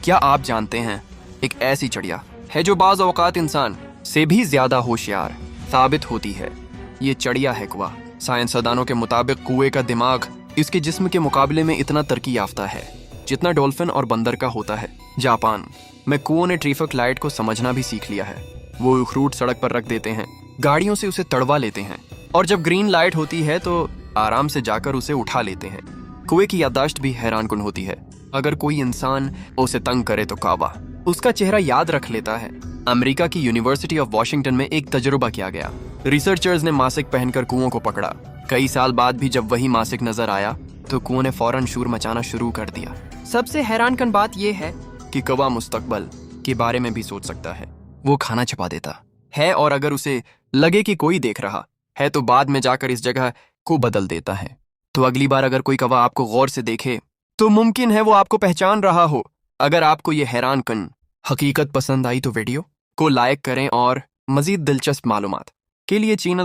کیا آپ جانتے ہیں ایک ایسی چڑیا ہے جو بعض اوقات انسان سے بھی زیادہ ہوشیار ثابت ہوتی ہے؟ یہ چڑیا ہے کوا۔ سائنسدانوں کے مطابق کوے کا دماغ اس کے جسم کے مقابلے میں اتنا ترقی یافتہ ہے جتنا ڈولفن اور بندر کا ہوتا ہے۔ جاپان میں کووں نے ٹریفک لائٹ کو سمجھنا بھی سیکھ لیا ہے۔ وہ اخروٹ سڑک پر رکھ دیتے ہیں، گاڑیوں سے اسے تڑوا لیتے ہیں، اور جب گرین لائٹ ہوتی ہے تو آرام سے جا کر اسے اٹھا لیتے ہیں۔ کوے کی یادداشت بھی حیران کن ہوتی ہے۔ اگر کوئی انسان اسے تنگ کرے تو کعبہ اس کا چہرہ یاد رکھ لیتا ہے۔ امریکہ کی یونیورسٹی آف واشنگٹن میں ایک تجربہ کیا گیا۔ ریسرچرز نے ماسک پہن کر کووں کو پکڑا۔ کئی سال بعد بھی جب وہی ماسک نظر آیا تو کووں نے فوراً شور مچانا شروع کر دیا۔ سب سے حیران کن بات یہ ہے کہ کوا مستقبل کے بارے میں بھی سوچ سکتا ہے۔ وہ کھانا چھپا دیتا ہے، اور اگر اسے لگے کہ کوئی دیکھ رہا ہے تو بعد میں جا کر اس جگہ کو بدل دیتا ہے۔ تو اگلی بار اگر کوئی کوا آپ کو غور سے دیکھے تو ممکن ہے وہ آپ کو پہچان رہا ہو۔ اگر آپ کو یہ حیران کن حقیقت پسند آئی تو ویڈیو کو لائک کریں اور مزید دلچسپ معلومات کے لیے چینل